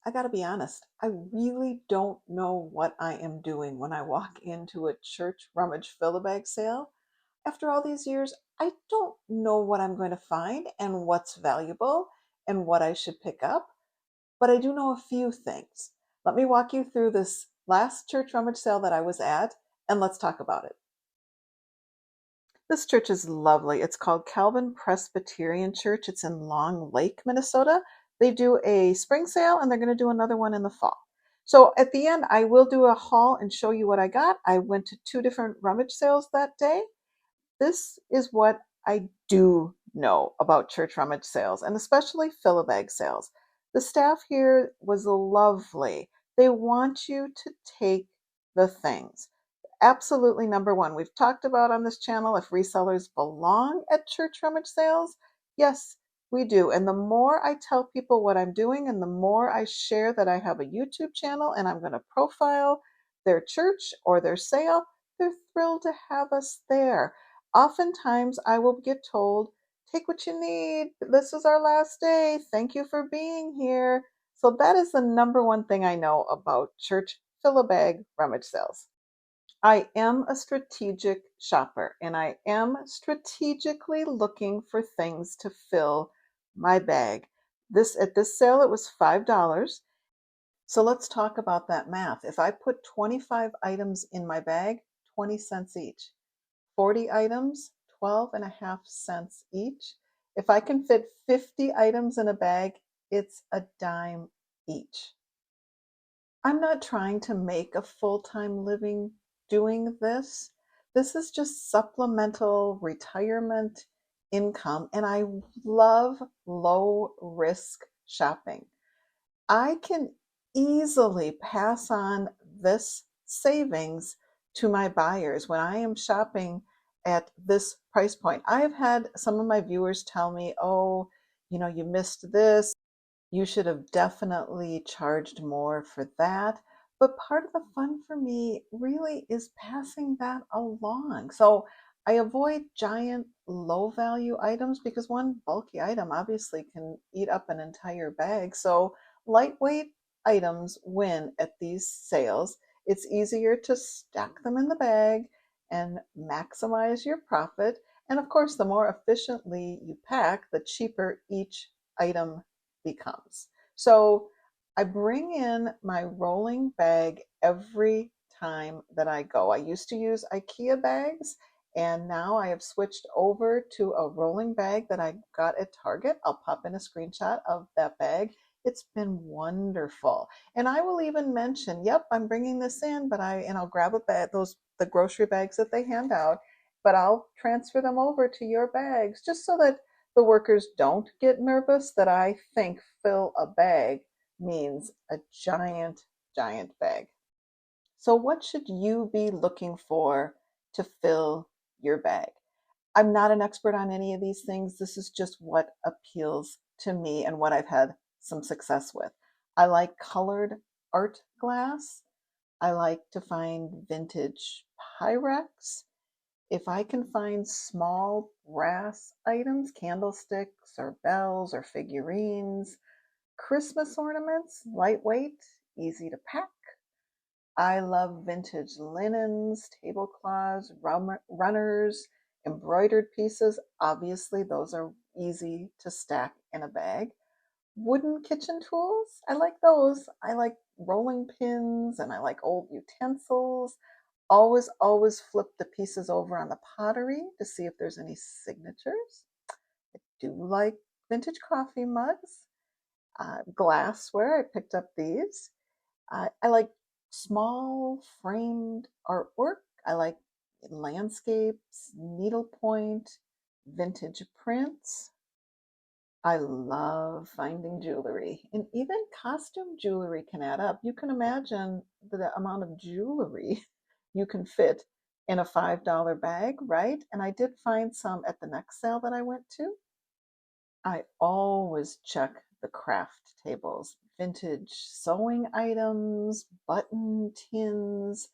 I gotta be honest, I really don't know what I am doing when I walk into a church rummage fill-a-bag sale. After all these years, I don't know what I'm going to find and what's valuable and what I should pick up, but I do know a few things. Let me walk you through this last church rummage sale that I was at, and let's talk about it. This church is lovely. It's called Calvin Presbyterian Church. It's in Long Lake, Minnesota. They do a spring sale and they're going to do another one in the fall. So at the end, I will do a haul and show you what I got. I went to two different rummage sales that day. This is what I do know about church rummage sales and especially fill-a-bag sales. The staff here was lovely. They want you to take the things. Absolutely number one, we've talked about on this channel if resellers belong at church rummage sales. Yes, we do. And the more I tell people what I'm doing and the more I share that I have a YouTube channel and I'm going to profile their church or their sale, they're thrilled to have us there. Oftentimes I will get told, take what you need. This is our last day. Thank you for being here. So that is the number one thing I know about church fill-a-bag rummage sales. I am a strategic shopper and I am strategically looking for things to fill my bag. At this sale it was $5. So let's talk about that math. If I put 25 items in my bag, 20 cents each. 40 items, 12 and a half cents each. If I can fit 50 items in a bag, it's a dime each. I'm not trying to make a full-time living doing this. This is just supplemental retirement income, and I love low risk shopping. I can easily pass on this savings to my buyers when I am shopping at this price point. I have had some of my viewers tell me, oh, you missed this. You should have definitely charged more for that. But part of the fun for me really is passing that along. So I avoid giant low value items because one bulky item obviously can eat up an entire bag. So lightweight items win at these sales. It's easier to stack them in the bag and maximize your profit. And of course, the more efficiently you pack, the cheaper each item becomes. So I bring in my rolling bag every time that I go. I used to use IKEA bags and now I have switched over to a rolling bag that I got at Target. I'll pop in a screenshot of that bag. It's been wonderful. And I will even mention, yep, I'm bringing this in, but I'll grab a bag, the grocery bags that they hand out, but I'll transfer them over to your bags just so that the workers don't get nervous that I think fill a bag means a giant, giant bag. So what should you be looking for to fill your bag? I'm not an expert on any of these things. This is just what appeals to me and what I've had some success with. I like colored art glass. I like to find vintage Pyrex. If I can find small brass items, candlesticks or bells or figurines, Christmas ornaments, lightweight, easy to pack. I love vintage linens, tablecloths, runners, embroidered pieces. Obviously, those are easy to stack in a bag. Wooden kitchen tools, I like those. I like rolling pins and I like old utensils. Always flip the pieces over on the pottery to see if there's any signatures. I do like vintage coffee mugs, glassware. I picked up these. I like small framed artwork. I like landscapes, needlepoint, vintage prints. I love finding jewelry, and even costume jewelry can add up. You can imagine the amount of jewelry you can fit in a $5 bag, right? And I did find some at the next sale that I went to. I always check the craft tables, vintage sewing items, button tins,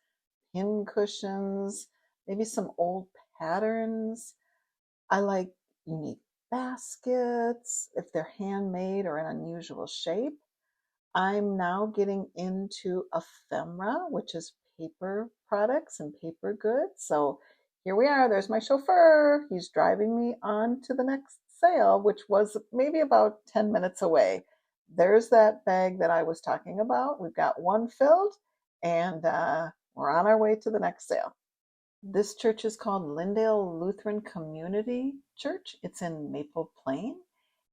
pin cushions, maybe some old patterns. I like unique baskets if they're handmade or in unusual shape. I'm now getting into ephemera, which is paper products and paper goods. So here we are. There's my chauffeur. He's driving me on to the next sale, which was maybe about 10 minutes away. There's that bag that I was talking about. We've got one filled, and we're on our way to the next sale. This church is called Lindale Lutheran Community Church. It's in Maple Plain.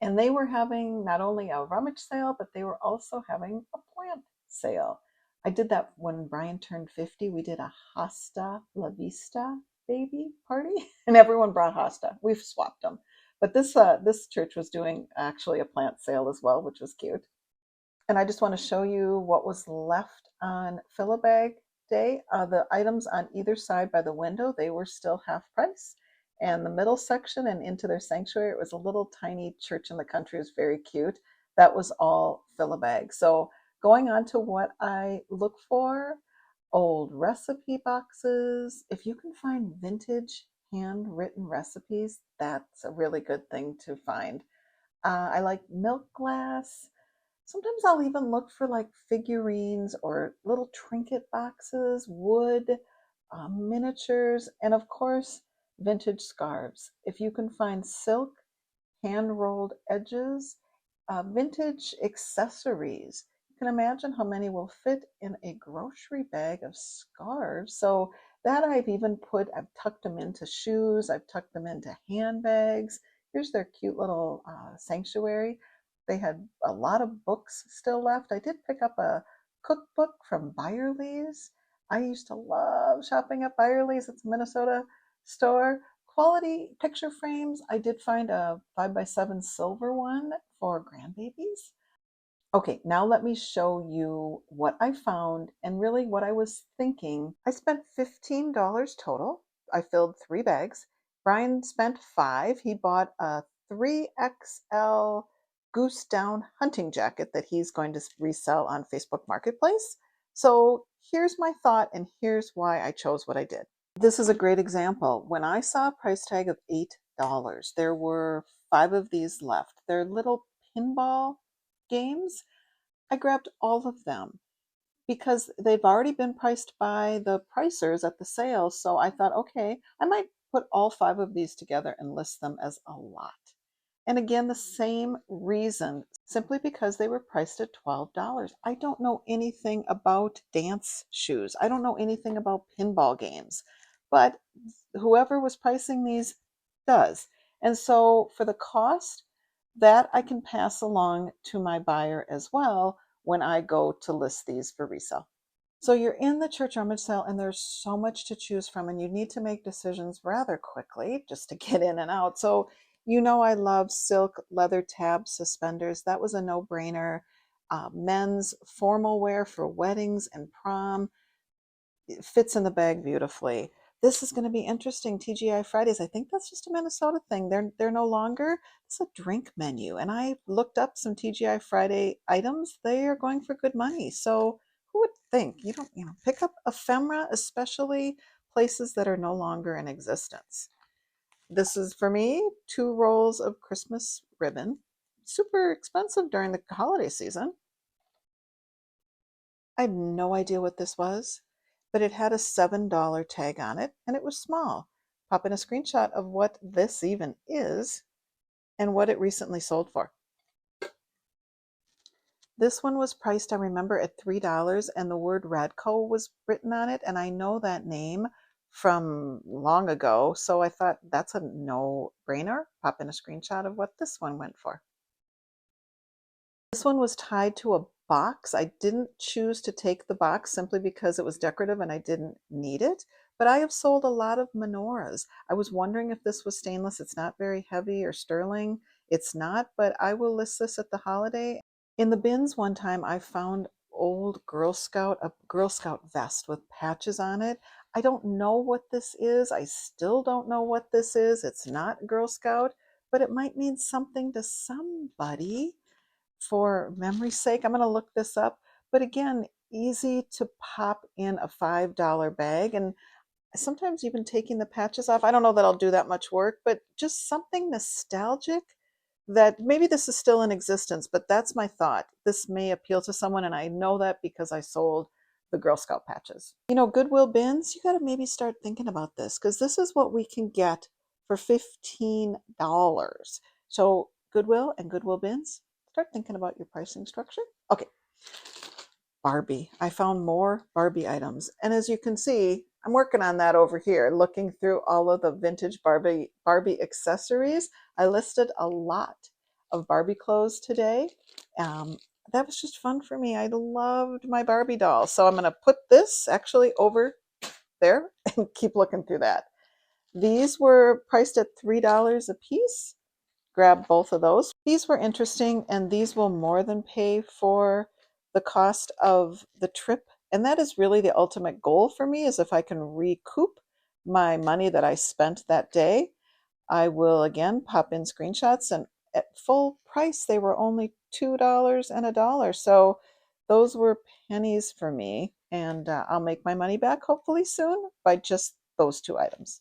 And they were having not only a rummage sale, but they were also having a plant sale. I did that when Brian turned 50. We did a Hasta La Vista baby party, and everyone brought Hasta. We've swapped them. But this church was doing actually a plant sale as well, which was cute. And I just want to show you what was left on Fill-A-Bag Day. The items on either side by the window, they were still half price. And the middle section and into their sanctuary, it was a little tiny church in the country. It was very cute. That was all Fill-A-Bag. So going on to what I look for, old recipe boxes. If you can find vintage handwritten recipes, that's a really good thing to find. I like milk glass. Sometimes I'll even look for like figurines or little trinket boxes, wood, miniatures, and of course, vintage scarves. If you can find silk, hand rolled edges, vintage accessories. You can imagine how many will fit in a grocery bag of scarves. So that I've tucked them into shoes, I've tucked them into handbags. Here's their cute little sanctuary. They had a lot of books still left. I did pick up a cookbook from Byerly's. I used to love shopping at Byerly's. It's a Minnesota store. Quality picture frames. I did find a 5x7 silver one for grandbabies. Okay, now let me show you what I found and really what I was thinking. I spent $15 total. I filled 3 bags. Brian spent 5. He bought a 3XL goose down hunting jacket that he's going to resell on Facebook Marketplace. So here's my thought, and here's why I chose what I did. This is a great example. When I saw a price tag of $8, there were 5 of these left. They're little pinball games. I grabbed all of them because they've already been priced by the pricers at the sale. So I thought, okay, I might put all 5 of these together and list them as a lot. And again, the same reason, simply because they were priced at $12. I don't know anything about dance shoes. I don't know anything about pinball games, but whoever was pricing these does. And so for the cost, that I can pass along to my buyer as well when I go to list these for resale. So you're in the church rummage sale and there's so much to choose from, and you need to make decisions rather quickly just to get in and out. So you know I love silk leather tab suspenders. That was a no-brainer. Men's formal wear for weddings and prom. It fits in the bag beautifully. This is going to be interesting. TGI Fridays. I think that's just a Minnesota thing. They're no longer. It's a drink menu, and I looked up some TGI Friday items. They are going for good money. So who would think? You don't pick up ephemera, especially places that are no longer in existence. This is for me 2 rolls of Christmas ribbon. Super expensive during the holiday season. I had no idea what this was, but it had a $7 tag on it and it was small. Pop in a screenshot of what this even is and what it recently sold for. This one was priced, I remember, at $3 and the word Radco was written on it. And I know that name from long ago. So I thought that's a no brainer. Pop in a screenshot of what this one went for. This one was tied to a box. I didn't choose to take the box simply because it was decorative and I didn't need it. But I have sold a lot of menorahs. I was wondering if this was stainless. It's not very heavy or sterling. It's not, but I will list this at the holiday. In the bins one time, I found a Girl Scout vest with patches on it. I don't know what this is. I still don't know what this is. It's not Girl Scout, but it might mean something to somebody for memory's sake. I'm going to look this up. But again, easy to pop in a $5 bag, and sometimes even taking the patches off. I don't know that I'll do that much work, but just something nostalgic that maybe this is still in existence, but that's my thought. This may appeal to someone, and I know that because I sold the Girl Scout patches. Goodwill bins, you got to maybe start thinking about this because this is what we can get for $15. So, Goodwill and Goodwill bins, start thinking about your pricing structure. Okay, Barbie. I found more Barbie items. And as you can see, I'm working on that over here, looking through all of the vintage Barbie accessories. I listed a lot of Barbie clothes today. Um, that was just fun for me. I loved my Barbie doll. So I'm going to put this actually over there and keep looking through that. These were priced at $3 a piece. Grab both of those. These were interesting, and these will more than pay for the cost of the trip. And that is really the ultimate goal for me, is if I can recoup my money that I spent that day. I will again pop in screenshots, and at full price they were only $2 and $1. So those were pennies for me, and I'll make my money back hopefully soon by just those two items.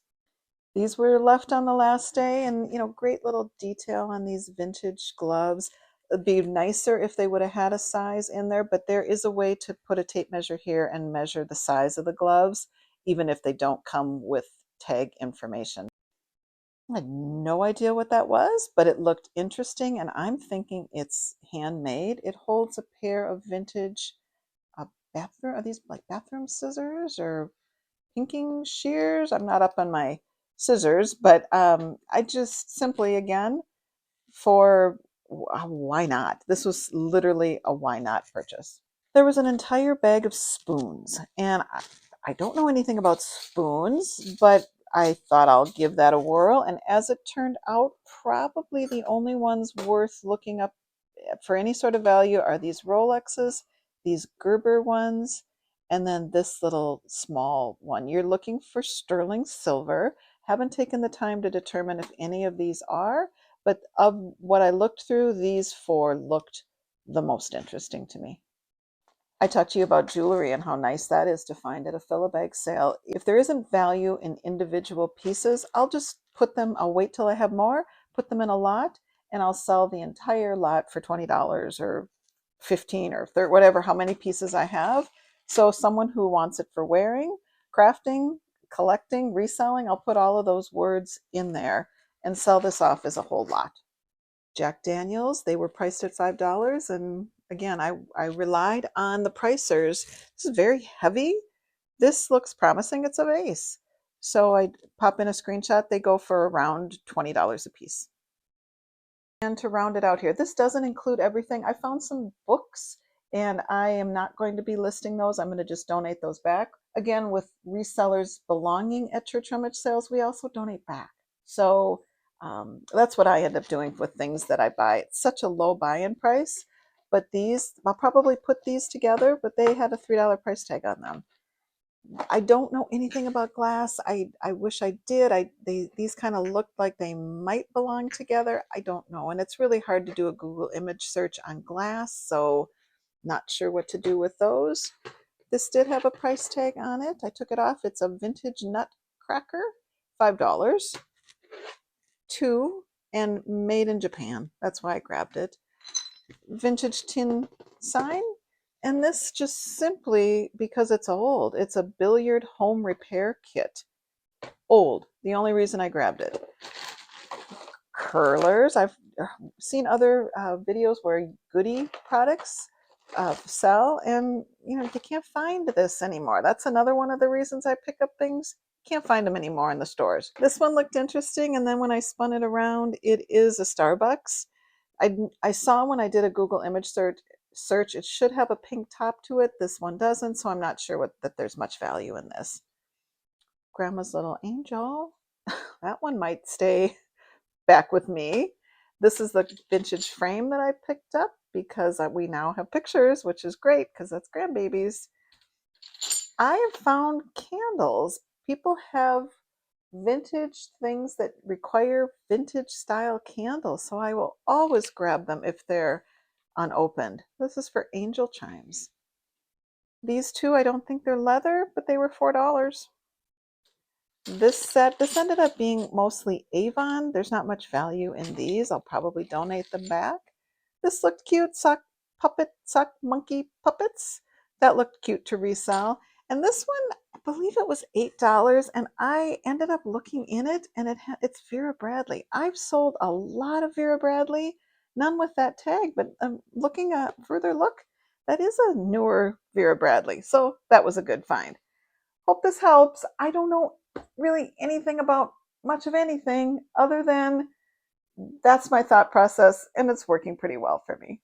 These were left on the last day, and great little detail on these vintage gloves. It'd be nicer if they would have had a size in there, but there is a way to put a tape measure here and measure the size of the gloves, even if they don't come with tag information. I had no idea what that was, but it looked interesting, and I'm thinking it's handmade. It holds a pair of vintage bathroom. Are these like bathroom scissors or pinking shears? I'm not up on my scissors, but I just simply, again, for why not? This was literally a why not purchase. There was an entire bag of spoons, and I don't know anything about spoons, but I thought I'll give that a whirl. And as it turned out, probably the only ones worth looking up for any sort of value are these Rolexes, these Gerber ones, and then this little small one. You're looking for sterling silver. Haven't taken the time to determine if any of these are, but of what I looked through, these four looked the most interesting to me. I talked to you about jewelry and how nice that is to find at a fill-a-bag sale. If there isn't value in individual pieces, I'll wait till I have more, put them in a lot, and I'll sell the entire lot for $20 or 15 or 30, whatever, how many pieces I have. So someone who wants it for wearing, crafting, collecting, reselling, I'll put all of those words in there and sell this off as a whole lot. Jack Daniels, they were priced at $5. And again, I relied on the pricers. This is very heavy. This looks promising. It's a vase. So I pop in a screenshot. They go for around $20 a piece. And to round it out here, this doesn't include everything. I found some books, and I am not going to be listing those. I'm going to just donate those back. Again, with resellers belonging at church rummage sales, we also donate back. So that's what I end up doing with things that I buy. It's such a low buy-in price, but these, I'll probably put these together, but they had a $3 price tag on them. I don't know anything about glass. I wish I did. These kind of looked like they might belong together. I don't know. And it's really hard to do a Google image search on glass, so not sure what to do with those. This did have a price tag on it. I took it off. It's a vintage nutcracker, $5. Two, and made in Japan. That's why I grabbed it. Vintage tin sign. And this just simply because it's old. It's a billiard home repair kit. Old. The only reason I grabbed it. Curlers. I've seen other videos where Goody products sell, and you can't find this anymore. That's another one of the reasons I pick up things. Can't find them anymore in the stores. This one looked interesting, and then when I spun it around, it is a Starbucks. I saw when I did a Google image search, it should have a pink top to it. This one doesn't, so I'm not sure that there's much value in this. Grandma's Little Angel. That one might stay back with me. This is the vintage frame that I picked up because we now have pictures, which is great because that's grandbabies. I have found candles. People have vintage things that require vintage style candles, so I will always grab them if they're unopened. This is for angel chimes. These two, I don't think they're leather, but they were $4. This ended up being mostly Avon. There's not much value in these. I'll probably donate them back. This looked cute. Sock monkey puppets. That looked cute to resell. And this one, I believe it was $8, and I ended up looking in it, and it's Vera Bradley. I've sold a lot of Vera Bradley, none with that tag, but looking at further look, that is a newer Vera Bradley. So that was a good find. Hope this helps. I don't know really anything about much of anything other than that's my thought process, and it's working pretty well for me.